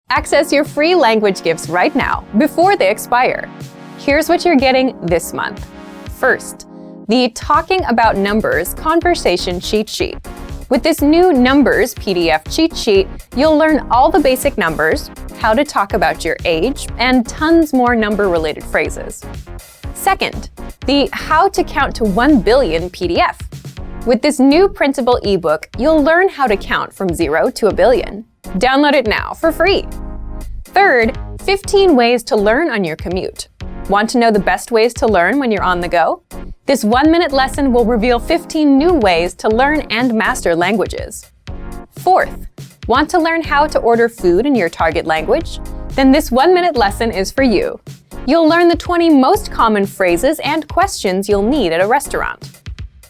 Access your free language gifts right now, before they expire. Here's what you're getting this month. First, the Talking About Numbers Conversation Cheat Sheet. With this new Numbers PDF cheat sheet, you'll learn all the basic numbers, how to talk about your age, and tons more number-related phrases. Second, the How to Count to 1 Billion PDF. With this new printable ebook, you'll learn how to count from 0 to a billion. Download it now for free. Third, 15 ways to learn on your commute. Want to know the best ways to learn when you're on the go? This 1-minute lesson will reveal 15 new ways to learn and master languages. Fourth, want to learn how to order food in your target language? Then this 1-minute lesson is for you. You'll learn the 20 most common phrases and questions you'll need at a restaurant.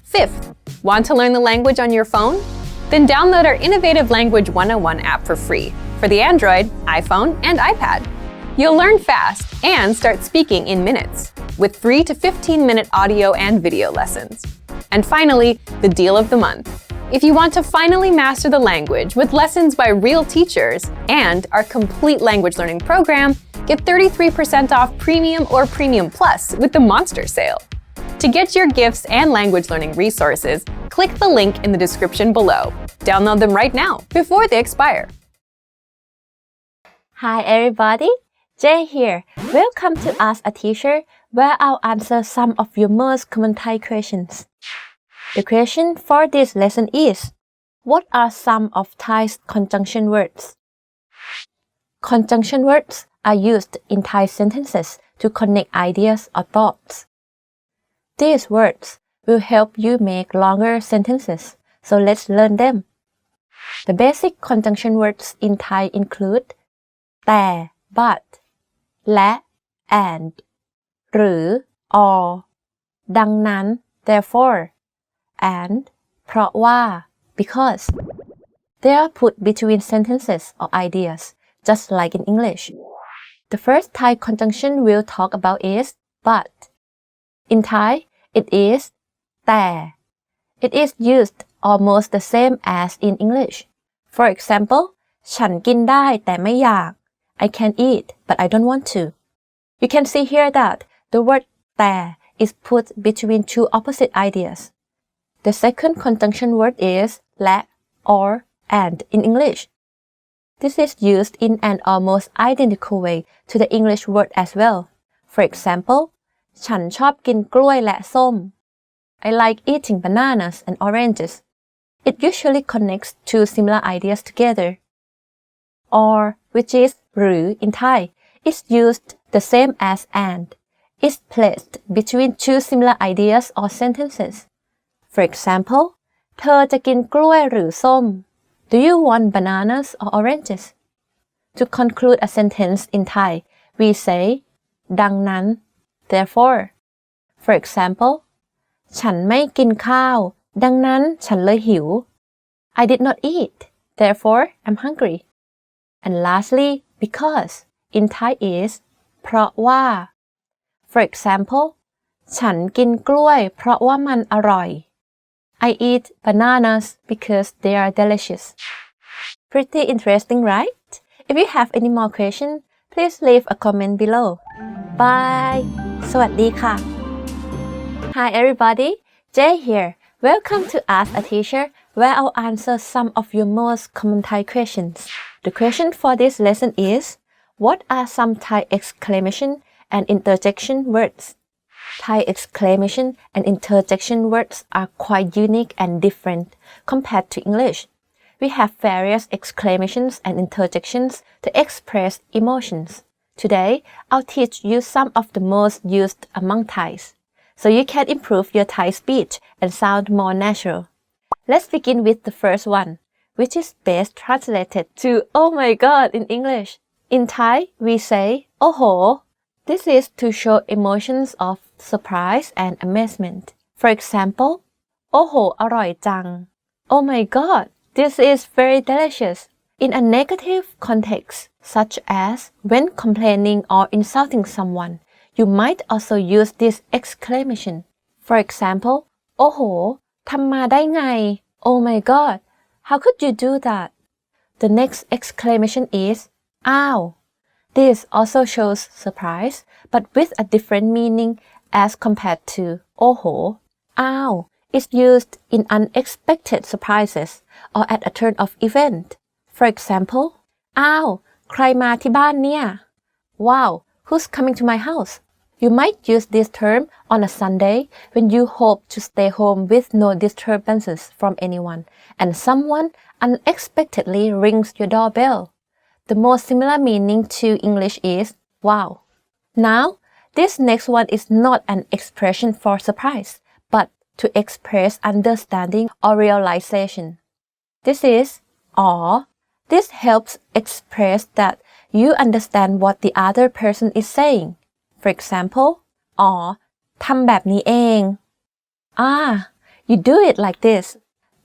Fifth, want to learn the language on your phone? Then download our Innovative Language 101 app for free for the Android, iPhone, and iPad. You'll learn fast and start speaking in minutes with 3 to 15-minute audio and video lessons. And finally, the deal of the month. If you want to finally master the language with lessons by real teachers and our complete language learning program, get 33% off Premium or Premium Plus with the Monster Sale. To get your gifts and language learning resources, click the link in the description below. Download them right now, before they expire. Hi everybody, Jay here. Welcome to Ask a Teacher, where I'll answer some of your most common Thai questions. The question for this lesson is, what are some of Thai's conjunction words? Conjunction words are used in Thai sentences to connect ideas or thoughts. These words will help you make longer sentences, so let's learn them. The basic conjunction words in Thai include แต่ but และ and หรือ or ดังนั้น therefore and เพราะว่า because. They are put between sentences or ideas, just like in English. The first Thai conjunction we'll talk about is but. In Thai, it is แต่ It is used almost the same as in English. For example, ฉันกินได้แต่ไม่อยาก I can eat, but I don't want to. You can see here that the word แต่ is put between two opposite ideas. The second conjunction word is และ or and in English. This is used in an almost identical way to the English word as well. For example, ฉันชอบกินกล้วยและส้ม I like eating bananas and oranges. It usually connects two similar ideas together. Or, which is หรือ in Thai, is used the same as and. It's placed between two similar ideas or sentences. For example, เธอจะกินกล้วยหรือส้ม Do you want bananas or oranges? To conclude a sentence in Thai, we say ดังนั้น therefore. For example, ฉันไม่กินข้าว ดังนั้นฉันเลยหิว I did not eat, therefore I'm hungry. And lastly, because in Thai is เพราะว่า For example, ฉันกินกล้วยเพราะว่ามันอร่อย I eat bananas because they are delicious. Pretty interesting, right? If you have any more questions, please leave a comment below. Bye! สวัสดีค่ะ Hi everybody, Jay here. Welcome to Ask a Teacher, where I'll answer some of your most common Thai questions. The question for this lesson is, what are some Thai exclamation and interjection words? Thai exclamation and interjection words are quite unique and different compared to English. We have various exclamations and interjections to express emotions. Today, I'll teach you some of the most used among Thais, so you can improve your Thai speech and sound more natural. Let's begin with the first one, which is best translated to oh my god in English. In Thai, we say โอ้โห This is to show emotions of surprise and amazement. For example, โอ้โห อร่อยจัง Oh my god, this is very delicious. In a negative context, such as when complaining or insulting someone, you might also use this exclamation. For example, โอ้โห ทำมาได้ไง Oh my god, how could you do that? The next exclamation is Ow. This also shows surprise, but with a different meaning as compared to oho. Ow is used in unexpected surprises or at a turn of event. For example, อ้าว ใครมาที่บ้านเนี่ย Wow, who's coming to my house? You might use this term on a Sunday when you hope to stay home with no disturbances from anyone and someone unexpectedly rings your doorbell. The most similar meaning to English is wow. Now, this next one is not an expression for surprise, but to express understanding or realization. This is aw. This helps express that you understand what the other person is saying. For example, อ๋อ ทำแบบนี้เอง you do it like this.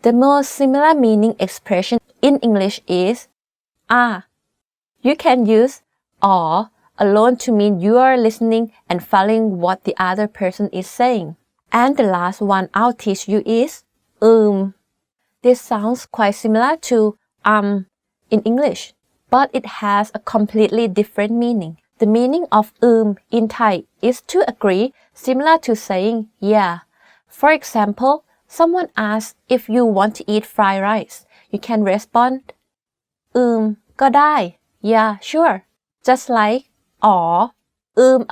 The most similar meaning expression in English is You can use อ๋อ alone to mean you are listening and following what the other person is saying. And the last one I'll teach you is This sounds quite similar to in English, but it has a completely different meaning. The meaning of in Thai is to agree, similar to saying yeah. For example, someone asks if you want to eat fried rice. You can respond ก็ได้ yeah, sure. Just like อ๋อ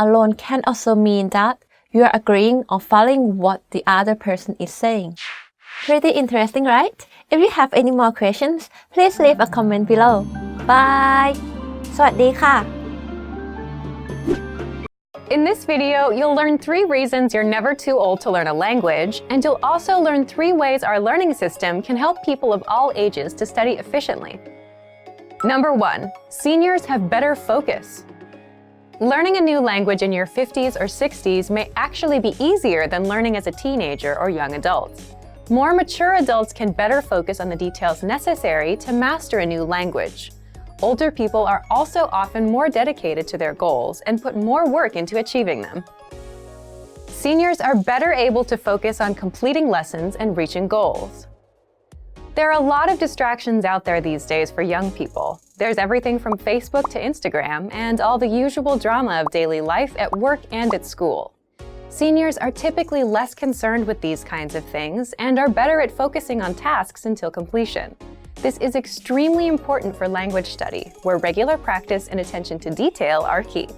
alone can also mean that you are agreeing or following what the other person is saying. Pretty interesting, right? If you have any more questions, please leave a comment below. Bye! สวัสดีค่ะ In this video, you'll learn 3 reasons you're never too old to learn a language, and you'll also learn 3 ways our learning system can help people of all ages to study efficiently. Number 1. Seniors have better focus. Learning a new language in your 50s or 60s may actually be easier than learning as a teenager or young adult. More mature adults can better focus on the details necessary to master a new language. Older people are also often more dedicated to their goals and put more work into achieving them. Seniors are better able to focus on completing lessons and reaching goals. There are a lot of distractions out there these days for young people. There's everything from Facebook to Instagram and all the usual drama of daily life at work and at school. Seniors are typically less concerned with these kinds of things and are better at focusing on tasks until completion. This is extremely important for language study, where regular practice and attention to detail are key.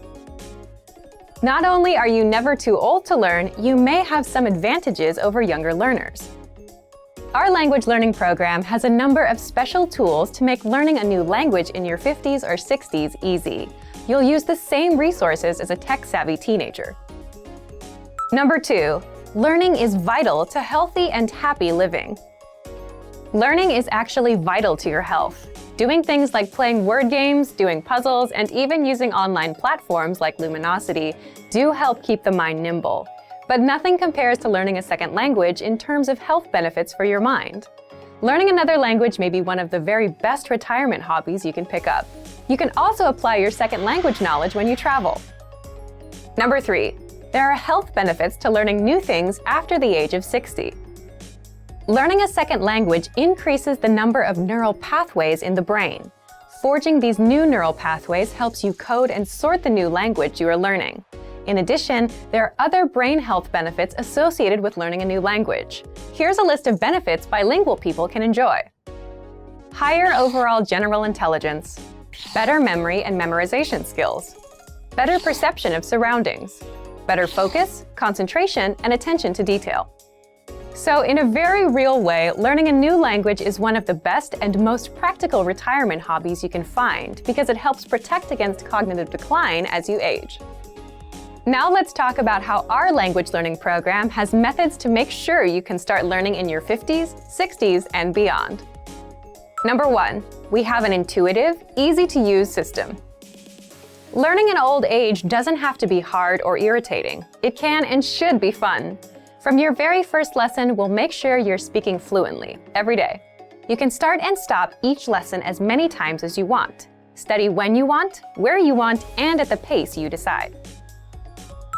Not only are you never too old to learn, you may have some advantages over younger learners. Our language learning program has a number of special tools to make learning a new language in your 50s or 60s easy. You'll use the same resources as a tech-savvy teenager. Number 2. Learning is vital to healthy and happy living. Learning is actually vital to your health. Doing things like playing word games, doing puzzles, and even using online platforms like Luminosity do help keep the mind nimble. But nothing compares to learning a second language in terms of health benefits for your mind. Learning another language may be one of the very best retirement hobbies you can pick up. You can also apply your second language knowledge when you travel. Number 3. There are health benefits to learning new things after the age of 60. Learning a second language increases the number of neural pathways in the brain. Forging these new neural pathways helps you code and sort the new language you are learning. In addition, there are other brain health benefits associated with learning a new language. Here's a list of benefits bilingual people can enjoy. Higher overall general intelligence, better memory and memorization skills, better perception of surroundings, better focus, concentration, and attention to detail. So, in a very real way, learning a new language is one of the best and most practical retirement hobbies you can find because it helps protect against cognitive decline as you age. Now let's talk about how our language learning program has methods to make sure you can start learning in your 50s, 60s, and beyond. Number 1. We have an intuitive, easy-to-use system. Learning in old age doesn't have to be hard or irritating. It can and should be fun. From your very first lesson, we'll make sure you're speaking fluently, every day. You can start and stop each lesson as many times as you want. Study when you want, where you want, and at the pace you decide.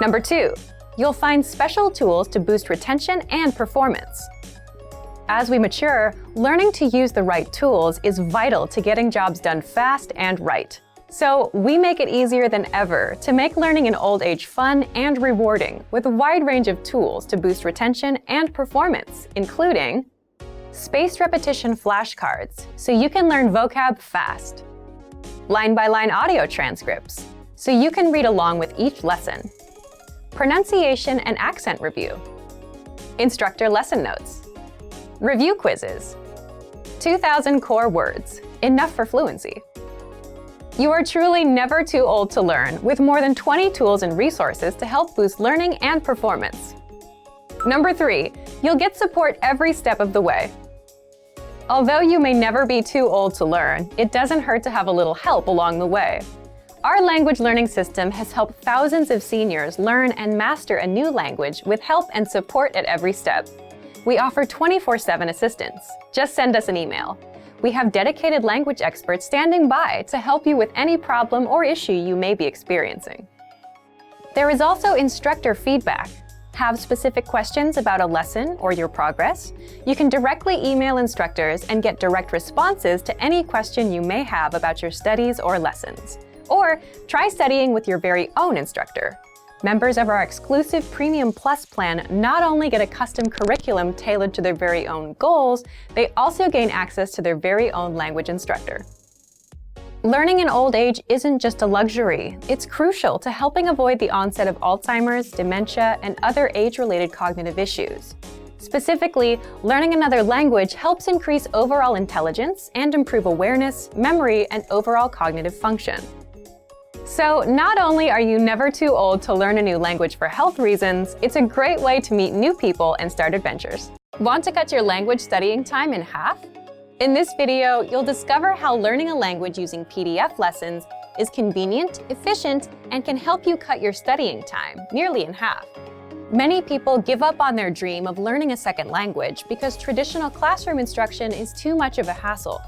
Number 2. You'll find special tools to boost retention and performance. As we mature, learning to use the right tools is vital to getting jobs done fast and right. So we make it easier than ever to make learning in old age fun and rewarding with a wide range of tools to boost retention and performance, including spaced repetition flashcards, so you can learn vocab fast, line-by-line audio transcripts, so you can read along with each lesson, pronunciation and accent review, instructor lesson notes, review quizzes, 2,000 core words, enough for fluency. You are truly never too old to learn, with more than 20 tools and resources to help boost learning and performance. Number 3, you'll get support every step of the way. Although you may never be too old to learn, it doesn't hurt to have a little help along the way. Our language learning system has helped thousands of seniors learn and master a new language with help and support at every step. We offer 24/7 assistance. Just send us an email. We have dedicated language experts standing by to help you with any problem or issue you may be experiencing. There is also instructor feedback. Have specific questions about a lesson or your progress? You can directly email instructors and get direct responses to any question you may have about your studies or lessons. Or try studying with your very own instructor. Members of our exclusive Premium Plus plan not only get a custom curriculum tailored to their very own goals, they also gain access to their very own language instructor. Learning in old age isn't just a luxury. It's crucial to helping avoid the onset of Alzheimer's, dementia, and other age-related cognitive issues. Specifically, learning another language helps increase overall intelligence and improve awareness, memory, and overall cognitive function. So not only are you never too old to learn a new language for health reasons, it's a great way to meet new people and start adventures. Want to cut your language studying time in half? In this video, you'll discover how learning a language using PDF lessons is convenient, efficient, and can help you cut your studying time nearly in half. Many people give up on their dream of learning a second language because traditional classroom instruction is too much of a hassle.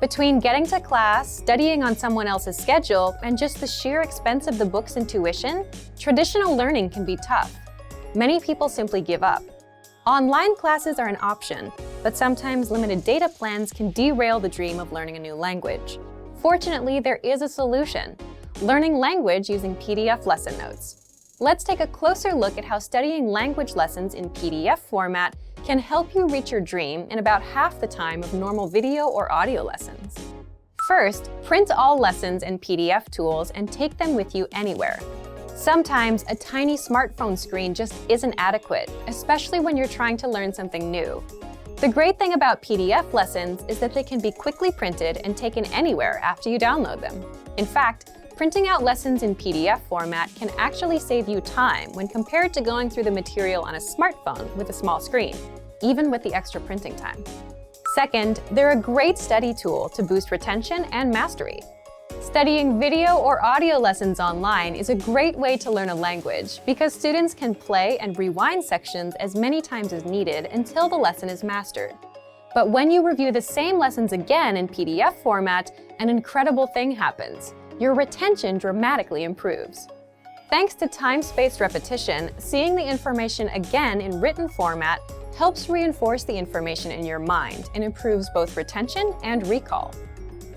Between getting to class, studying on someone else's schedule, and just the sheer expense of the books and tuition, traditional learning can be tough. Many people simply give up. Online classes are an option, but sometimes limited data plans can derail the dream of learning a new language. Fortunately, there is a solution: learning language using PDF lesson notes. Let's take a closer look at how studying language lessons in PDF format can help you reach your dream in about half the time of normal video or audio lessons. First, print all lessons and PDF tools and take them with you anywhere. Sometimes a tiny smartphone screen just isn't adequate, especially when you're trying to learn something new. The great thing about PDF lessons is that they can be quickly printed and taken anywhere after you download them. In fact, printing out lessons in PDF format can actually save you time when compared to going through the material on a smartphone with a small screen, even with the extra printing time. Second, they're a great study tool to boost retention and mastery. Studying video or audio lessons online is a great way to learn a language because students can play and rewind sections as many times as needed until the lesson is mastered. But when you review the same lessons again in PDF format, an incredible thing happens. Your retention dramatically improves. Thanks to time-spaced repetition, seeing the information again in written format helps reinforce the information in your mind and improves both retention and recall.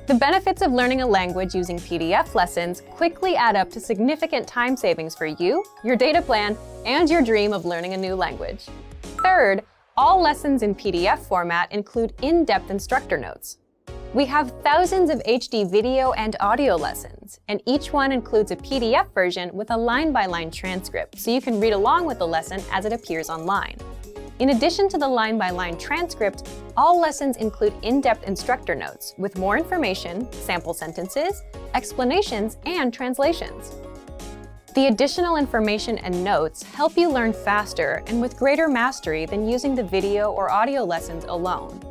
The benefits of learning a language using PDF lessons quickly add up to significant time savings for you, your data plan, and your dream of learning a new language. Third, all lessons in PDF format include in-depth instructor notes. We have thousands of HD video and audio lessons, and each one includes a PDF version with a line-by-line transcript, so you can read along with the lesson as it appears online. In addition to the line-by-line transcript, all lessons include in-depth instructor notes with more information, sample sentences, explanations, and translations. The additional information and notes help you learn faster and with greater mastery than using the video or audio lessons alone.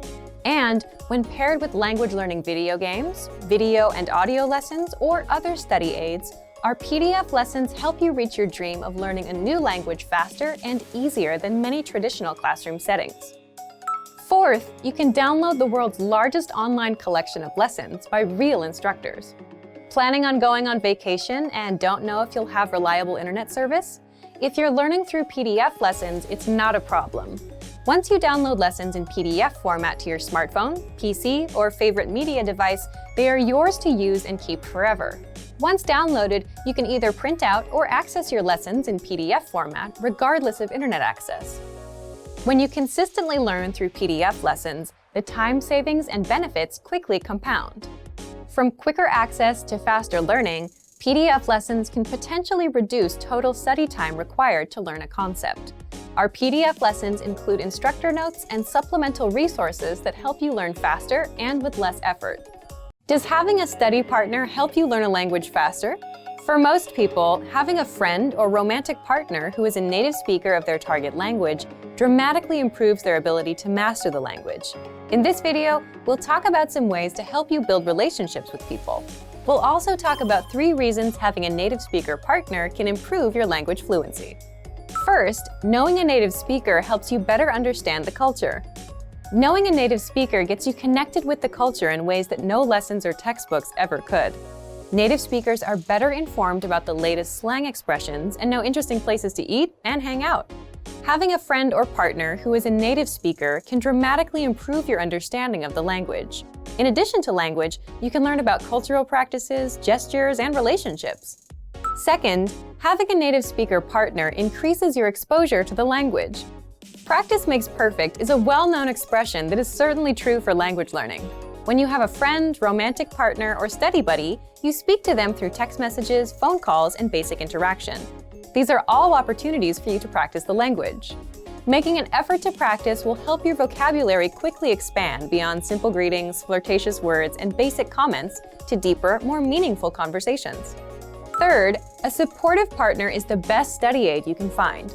And when paired with language learning video games, video and audio lessons, or other study aids, our PDF lessons help you reach your dream of learning a new language faster and easier than many traditional classroom settings. Fourth, you can download the world's largest online collection of lessons by real instructors. Planning on going on vacation and don't know if you'll have reliable internet service? If you're learning through PDF lessons, it's not a problem. Once you download lessons in PDF format to your smartphone, PC, or favorite media device, they are yours to use and keep forever. Once downloaded, you can either print out or access your lessons in PDF format regardless of internet access. When you consistently learn through PDF lessons, the time savings and benefits quickly compound. From quicker access to faster learning, PDF lessons can potentially reduce total study time required to learn a concept. Our PDF lessons include instructor notes and supplemental resources that help you learn faster and with less effort. Does having a study partner help you learn a language faster? For most people, having a friend or romantic partner who is a native speaker of their target language dramatically improves their ability to master the language. In this video, we'll talk about some ways to help you build relationships with people. We'll also talk about 3 reasons having a native speaker partner can improve your language fluency. First, knowing a native speaker helps you better understand the culture. Knowing a native speaker gets you connected with the culture in ways that no lessons or textbooks ever could. Native speakers are better informed about the latest slang expressions and know interesting places to eat and hang out. Having a friend or partner who is a native speaker can dramatically improve your understanding of the language. In addition to language, you can learn about cultural practices, gestures, and relationships. Second, having a native speaker partner increases your exposure to the language. Practice makes perfect is a well-known expression that is certainly true for language learning. When you have a friend, romantic partner, or study buddy, you speak to them through text messages, phone calls, and basic interaction. These are all opportunities for you to practice the language. Making an effort to practice will help your vocabulary quickly expand beyond simple greetings, flirtatious words, and basic comments to deeper, more meaningful conversations. Third, a supportive partner is the best study aid you can find.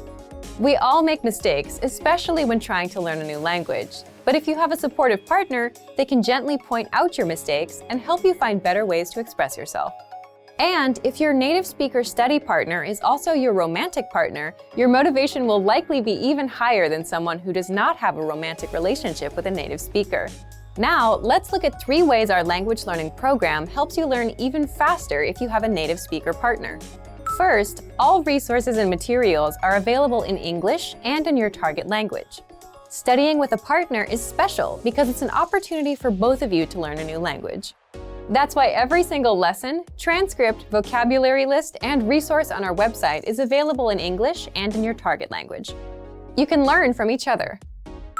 We all make mistakes, especially when trying to learn a new language. But if you have a supportive partner, they can gently point out your mistakes and help you find better ways to express yourself. And if your native speaker study partner is also your romantic partner, your motivation will likely be even higher than someone who does not have a romantic relationship with a native speaker. Now, let's look at 3 ways our language learning program helps you learn even faster if you have a native speaker partner. First, all resources and materials are available in English and in your target language. Studying with a partner is special because it's an opportunity for both of you to learn a new language. That's why every single lesson, transcript, vocabulary list, and resource on our website is available in English and in your target language. You can learn from each other.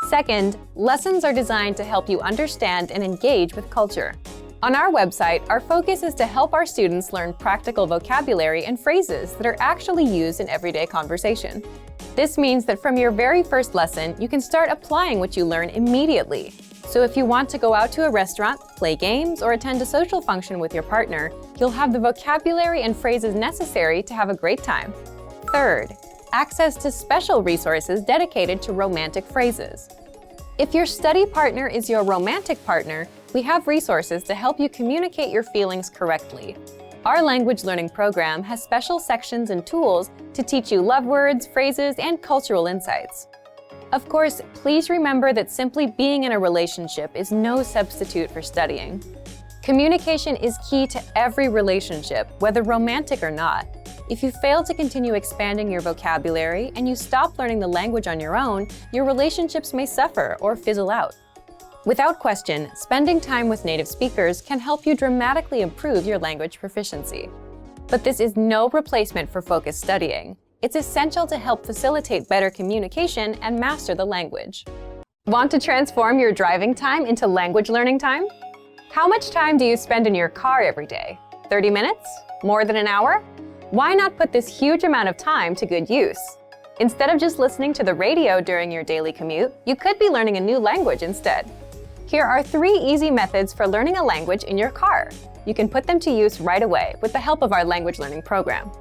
Second, lessons are designed to help you understand and engage with culture. On our website, our focus is to help our students learn practical vocabulary and phrases that are actually used in everyday conversation. This means that from your very first lesson, you can start applying what you learn immediately. So if you want to go out to a restaurant, play games, or attend a social function with your partner, you'll have the vocabulary and phrases necessary to have a great time. Third, access to special resources dedicated to romantic phrases. If your study partner is your romantic partner, we have resources to help you communicate your feelings correctly. Our language learning program has special sections and tools to teach you love words, phrases, and cultural insights. Of course, please remember that simply being in a relationship is no substitute for studying. Communication is key to every relationship, whether romantic or not. If you fail to continue expanding your vocabulary and you stop learning the language on your own, your relationships may suffer or fizzle out. Without question, spending time with native speakers can help you dramatically improve your language proficiency. But this is no replacement for focused studying. It's essential to help facilitate better communication and master the language. Want to transform your driving time into language learning time? How much time do you spend in your car every day? 30 minutes? More than an hour? Why not put this huge amount of time to good use? Instead of just listening to the radio during your daily commute, you could be learning a new language instead. Here are 3 easy methods for learning a language in your car. You can put them to use right away with the help of our language learning program.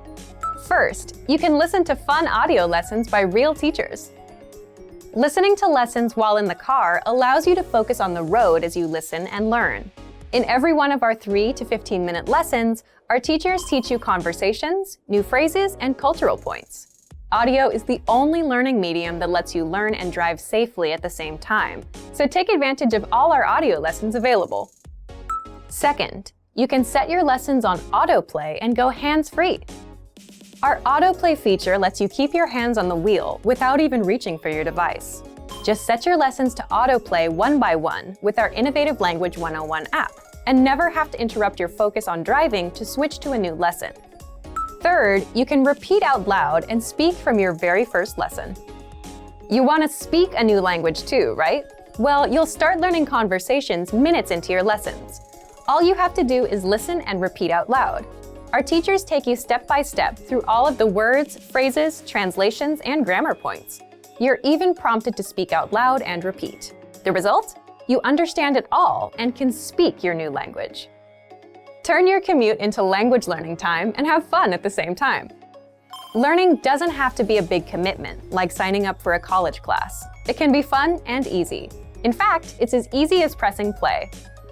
First, you can listen to fun audio lessons by real teachers. Listening to lessons while in the car allows you to focus on the road as you listen and learn. In every one of our 3 to 15-minute lessons, our teachers teach you conversations, new phrases, and cultural points. Audio is the only learning medium that lets you learn and drive safely at the same time, so take advantage of all our audio lessons available. Second, you can set your lessons on autoplay and go hands-free. Our autoplay feature lets you keep your hands on the wheel without even reaching for your device. Just set your lessons to autoplay one by one with our innovative Language 101 app, and never have to interrupt your focus on driving to switch to a new lesson. Third, you can repeat out loud and speak from your very first lesson. You want to speak a new language too, right? Well, you'll start learning conversations minutes into your lessons. All you have to do is listen and repeat out loud. Our teachers take you step by step through all of the words, phrases, translations, and grammar points. You're even prompted to speak out loud and repeat. The result? You understand it all and can speak your new language. Turn your commute into language learning time and have fun at the same time. Learning doesn't have to be a big commitment, like signing up for a college class. It can be fun and easy. In fact, it's as easy as pressing play.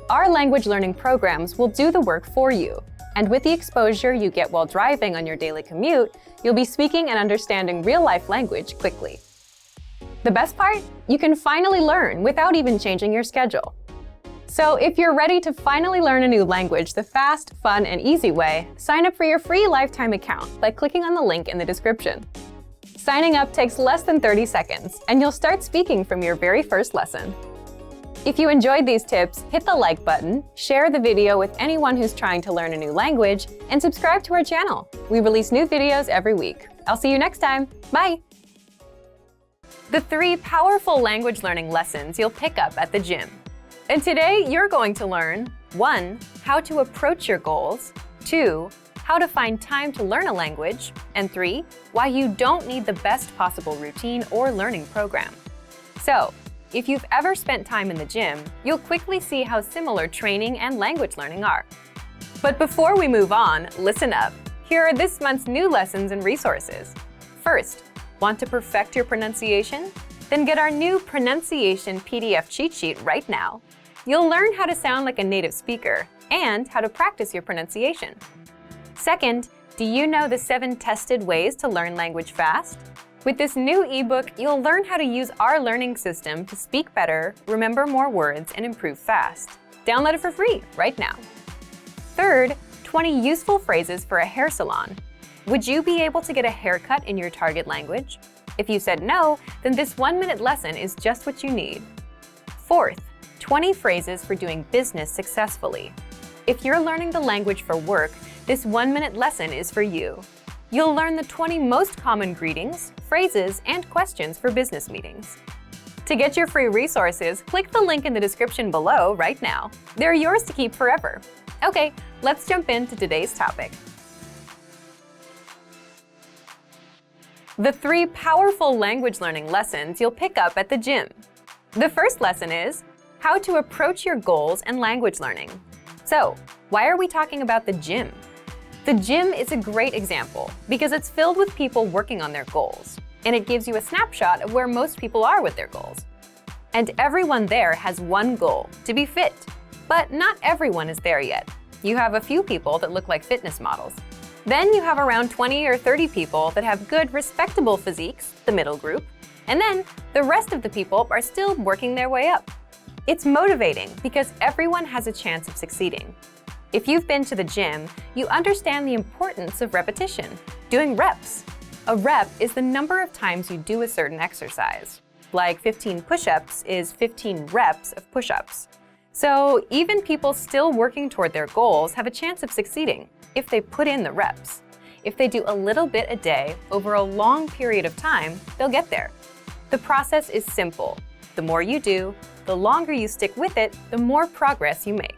Our language learning programs will do the work for you, and with the exposure you get while driving on your daily commute, you'll be speaking and understanding real-life language quickly. The best part? You can finally learn without even changing your schedule. So if you're ready to finally learn a new language the fast, fun, and easy way, sign up for your free lifetime account by clicking on the link in the description. Signing up takes less than 30 seconds, and you'll start speaking from your very first lesson. If you enjoyed these tips, hit the like button, share the video with anyone who's trying to learn a new language, and subscribe to our channel. We release new videos every week. I'll see you next time. Bye! The 3 powerful language learning lessons you'll pick up at the gym. And today, you're going to learn 1. How to approach your goals, 2. How to find time to learn a language, and 3. Why you don't need the best possible routine or learning program. So, if you've ever spent time in the gym, you'll quickly see how similar training and language learning are. But before we move on, listen up. Here are this month's new lessons and resources. First, want to perfect your pronunciation? Then get our new pronunciation PDF cheat sheet right now. You'll learn how to sound like a native speaker and how to practice your pronunciation. Second, do you know the 7 tested ways to learn language fast? With this new ebook, you'll learn how to use our learning system to speak better, remember more words, and improve fast. Download it for free right now. Third, 20 useful phrases for a hair salon. Would you be able to get a haircut in your target language? If you said no, then this 1-minute lesson is just what you need. Fourth, 20 phrases for doing business successfully. If you're learning the language for work, this 1-minute lesson is for you. You'll learn the 20 most common greetings, phrases, and questions for business meetings. To get your free resources, click the link in the description below right now. They're yours to keep forever. Okay, let's jump into today's topic. The 3 powerful language learning lessons you'll pick up at the gym. The first lesson is how to approach your goals and language learning. So, why are we talking about the gym? The gym is a great example because it's filled with people working on their goals, and it gives you a snapshot of where most people are with their goals. And everyone there has one goal, to be fit. But not everyone is there yet. You have a few people that look like fitness models. Then you have around 20 or 30 people that have good, respectable physiques, the middle group. And then the rest of the people are still working their way up. It's motivating because everyone has a chance of succeeding. If you've been to the gym, you understand the importance of repetition, doing reps. A rep is the number of times you do a certain exercise. Like 15 push-ups is 15 reps of push-ups. So even people still working toward their goals have a chance of succeeding if they put in the reps. If they do a little bit a day over a long period of time, they'll get there. The process is simple. The more you do, the longer you stick with it, the more progress you make.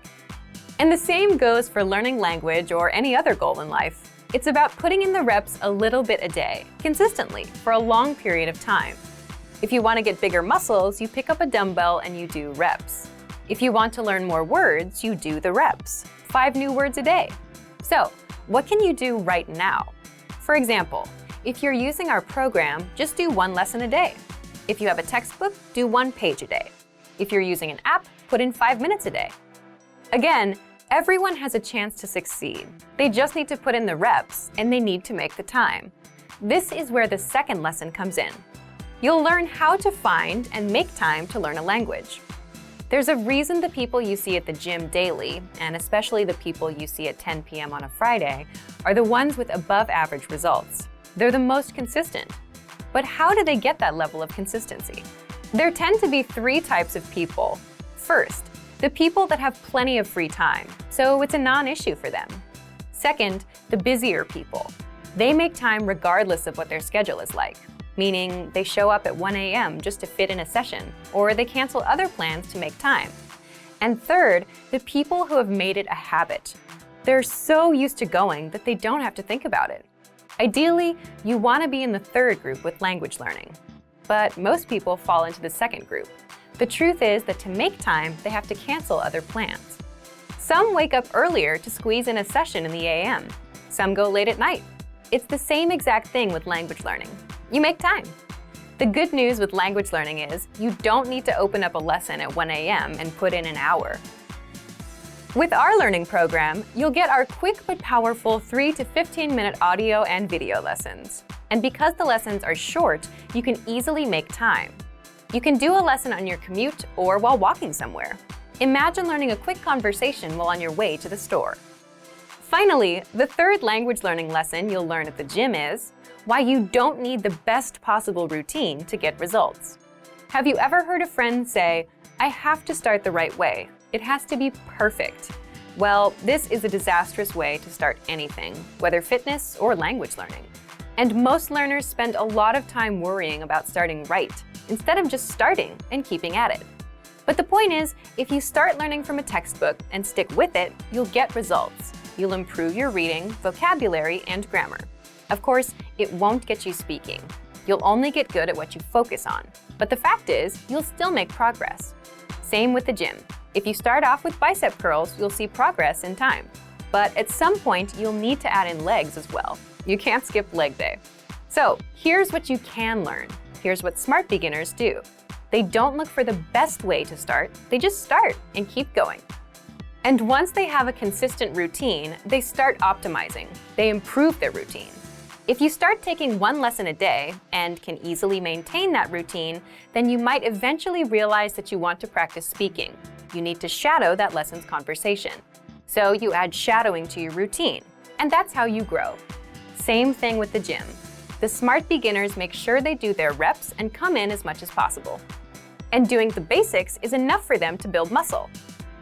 And the same goes for learning language or any other goal in life. It's about putting in the reps a little bit a day, consistently, for a long period of time. If you want to get bigger muscles, you pick up a dumbbell and you do reps. If you want to learn more words, you do the reps, 5 new words a day. So, what can you do right now? For example, if you're using our program, just do 1 lesson a day. If you have a textbook, do 1 page a day. If you're using an app, put in 5 minutes a day. Again, everyone has a chance to succeed. They just need to put in the reps, and they need to make the time. This is where the second lesson comes in. You'll learn how to find and make time to learn a language. There's a reason the people you see at the gym daily, and especially the people you see at 10 p.m. on a Friday, are the ones with above-average results. They're the most consistent. But how do they get that level of consistency? There tend to be three types of people. First, the people that have plenty of free time, so it's a non-issue for them. Second, the busier people. They make time regardless of what their schedule is like, meaning they show up at 1 a.m. just to fit in a session, or they cancel other plans to make time. And third, the people who have made it a habit. They're so used to going that they don't have to think about it. Ideally, you want to be in the third group with language learning. But most people fall into the second group. The truth is that to make time, they have to cancel other plans. Some wake up earlier to squeeze in a session in the a.m. Some go late at night. It's the same exact thing with language learning. You make time. The good news with language learning is you don't need to open up a lesson at 1 a.m. and put in an hour. With our learning program, you'll get our quick but powerful 3 to 15-minute audio and video lessons. And because the lessons are short, you can easily make time. You can do a lesson on your commute or while walking somewhere. Imagine learning a quick conversation while on your way to the store. Finally, the third language learning lesson you'll learn at the gym is why you don't need the best possible routine to get results. Have you ever heard a friend say, "I have to start the right way. It has to be perfect"? Well, this is a disastrous way to start anything, whether fitness or language learning. And most learners spend a lot of time worrying about starting right, instead of just starting and keeping at it. But the point is, if you start learning from a textbook and stick with it, you'll get results. You'll improve your reading, vocabulary, and grammar. Of course, it won't get you speaking. You'll only get good at what you focus on. But the fact is, you'll still make progress. Same with the gym. If you start off with bicep curls, you'll see progress in time. But at some point, you'll need to add in legs as well. You can't skip leg day. So here's what you can learn. Here's what smart beginners do. They don't look for the best way to start. They just start and keep going. And once they have a consistent routine, they start optimizing. They improve their routine. If you start taking one lesson a day and can easily maintain that routine, then you might eventually realize that you want to practice speaking. You need to shadow that lesson's conversation. So you add shadowing to your routine, and that's how you grow. Same thing with the gym. The smart beginners make sure they do their reps and come in as much as possible. And doing the basics is enough for them to build muscle.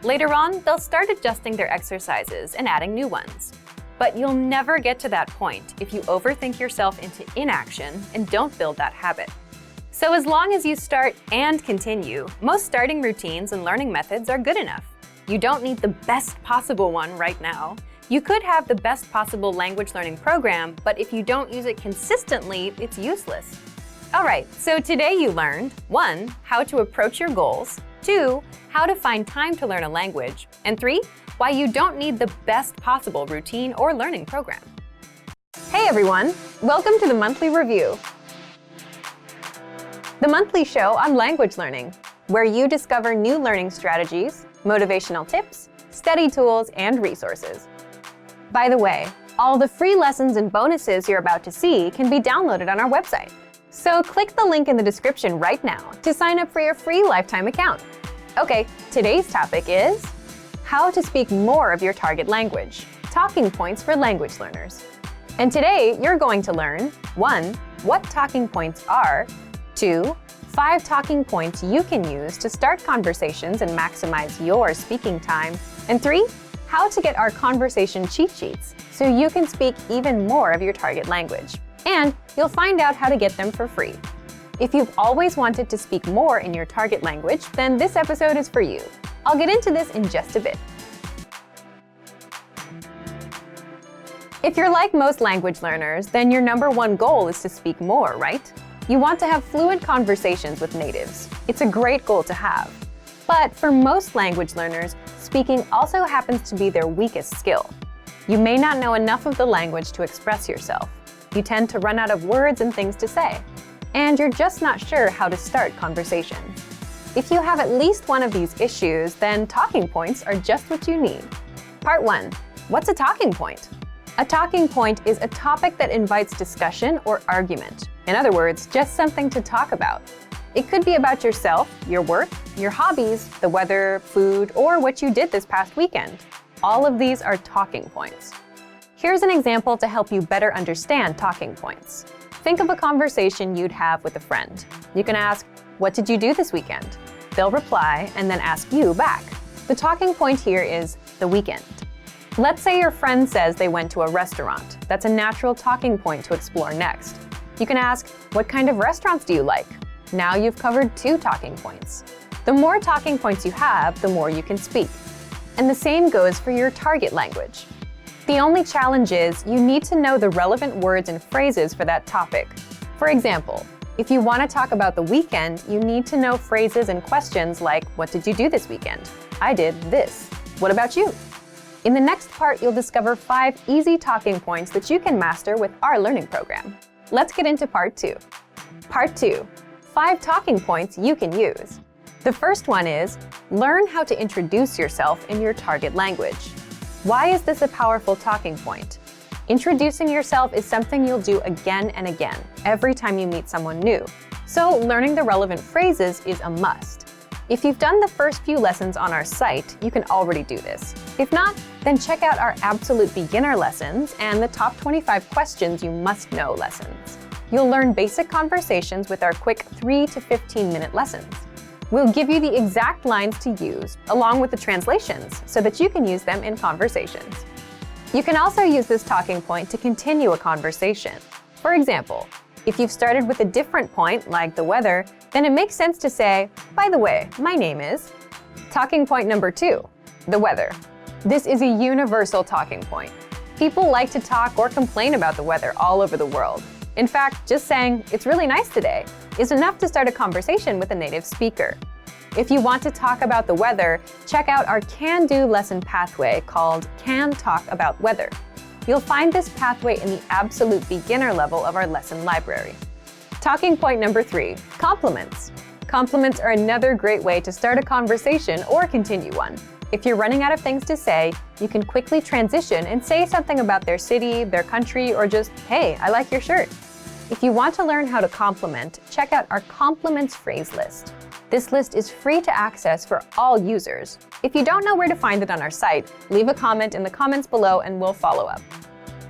Later on, they'll start adjusting their exercises and adding new ones. But you'll never get to that point if you overthink yourself into inaction and don't build that habit. So as long as you start and continue, most starting routines and learning methods are good enough. You don't need the best possible one right now. You could have the best possible language learning program, but if you don't use it consistently, it's useless. Alright, so today you learned 1. How to approach your goals, 2. How to find time to learn a language, and 3. Why you don't need the best possible routine or learning program. Hey everyone! Welcome to the Monthly Review, the monthly show on language learning, where you discover new learning strategies, motivational tips, study tools, and resources. By the way, all the free lessons and bonuses you're about to see can be downloaded on our website. So click the link in the description right now to sign up for your free lifetime account. Okay, today's topic is how to speak more of your target language, talking points for language learners. And today you're going to learn 1. What talking points are, 2. 5 talking points you can use to start conversations and maximize your speaking time, and 3. How to get our conversation cheat sheets so you can speak even more of your target language. And you'll find out how to get them for free. If you've always wanted to speak more in your target language, then this episode is for you. I'll get into this in just a bit. If you're like most language learners, then your number one goal is to speak more, right? You want to have fluent conversations with natives. It's a great goal to have. But for most language learners, speaking also happens to be their weakest skill. You may not know enough of the language to express yourself. You tend to run out of words and things to say. And you're just not sure how to start conversation. If you have at least one of these issues, then talking points are just what you need. Part 1. What's a talking point? A talking point is a topic that invites discussion or argument. In other words, just something to talk about. It could be about yourself, your work, your hobbies, the weather, food, or what you did this past weekend. All of these are talking points. Here's an example to help you better understand talking points. Think of a conversation you'd have with a friend. You can ask, "What did you do this weekend?" They'll reply and then ask you back. The talking point here is the weekend. Let's say your friend says they went to a restaurant. That's a natural talking point to explore next. You can ask, "What kind of restaurants do you like?" Now you've covered 2 talking points. The more talking points you have, the more you can speak. And the same goes for your target language. The only challenge is you need to know the relevant words and phrases for that topic. For example, if you want to talk about the weekend, you need to know phrases and questions like, "What did you do this weekend?" "I did this." "What about you?" In the next part, you'll discover 5 easy talking points that you can master with our learning program. Let's get into part 2. Part 2. 5 talking points you can use. The first one is, learn how to introduce yourself in your target language. Why is this a powerful talking point? Introducing yourself is something you'll do again and again, every time you meet someone new. So learning the relevant phrases is a must. If you've done the first few lessons on our site, you can already do this. If not, then check out our absolute beginner lessons and the top 25 questions you must know lessons. You'll learn basic conversations with our quick 3 to 15-minute lessons. We'll give you the exact lines to use, along with the translations, so that you can use them in conversations. You can also use this talking point to continue a conversation. For example, if you've started with a different point, like the weather, then it makes sense to say, "By the way, my name is..." Talking point number 2, the weather. This is a universal talking point. People like to talk or complain about the weather all over the world. In fact, just saying, "It's really nice today," is enough to start a conversation with a native speaker. If you want to talk about the weather, check out our can-do lesson pathway called Can Talk About Weather. You'll find this pathway in the absolute beginner level of our lesson library. Talking point number 3, compliments. Compliments are another great way to start a conversation or continue one. If you're running out of things to say, you can quickly transition and say something about their city, their country, or just, "Hey, I like your shirt." If you want to learn how to compliment, check out our compliments phrase list. This list is free to access for all users. If you don't know where to find it on our site, leave a comment in the comments below and we'll follow up.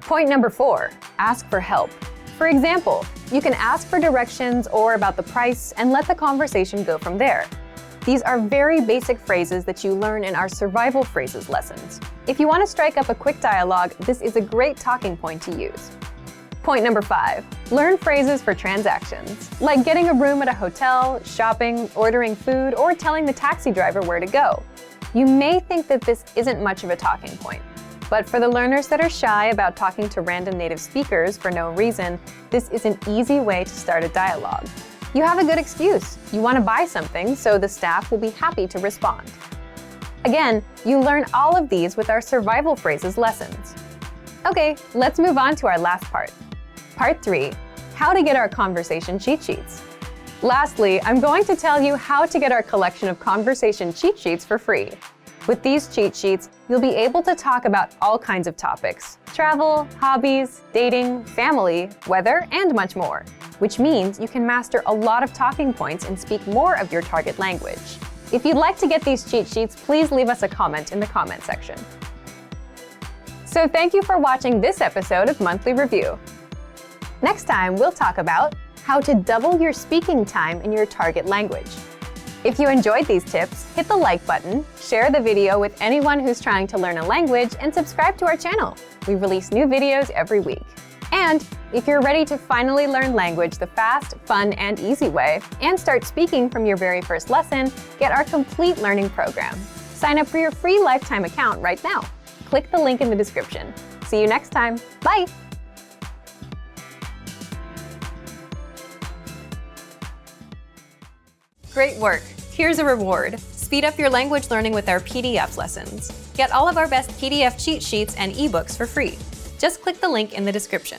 Point number 4, ask for help. For example, you can ask for directions or about the price and let the conversation go from there. These are very basic phrases that you learn in our survival phrases lessons. If you want to strike up a quick dialogue, this is a great talking point to use. Point number 5, learn phrases for transactions, like getting a room at a hotel, shopping, ordering food, or telling the taxi driver where to go. You may think that this isn't much of a talking point, but for the learners that are shy about talking to random native speakers for no reason, this is an easy way to start a dialogue. You have a good excuse. You want to buy something, so the staff will be happy to respond. Again, you learn all of these with our survival phrases lessons. Okay, let's move on to our last part. Part 3, how to get our conversation cheat sheets. Lastly, I'm going to tell you how to get our collection of conversation cheat sheets for free. With these cheat sheets, you'll be able to talk about all kinds of topics: travel, hobbies, dating, family, weather, and much more, which means you can master a lot of talking points and speak more of your target language. If you'd like to get these cheat sheets, please leave us a comment in the comment section. So thank you for watching this episode of Monthly Review. Next time, we'll talk about how to double your speaking time in your target language. If you enjoyed these tips, hit the like button, share the video with anyone who's trying to learn a language, and subscribe to our channel. We release new videos every week. And if you're ready to finally learn language the fast, fun, and easy way, and start speaking from your very first lesson, get our complete learning program. Sign up for your free lifetime account right now. Click the link in the description. See you next time. Bye! Great work! Here's a reward. Speed up your language learning with our PDF lessons. Get all of our best PDF cheat sheets and ebooks for free. Just click the link in the description.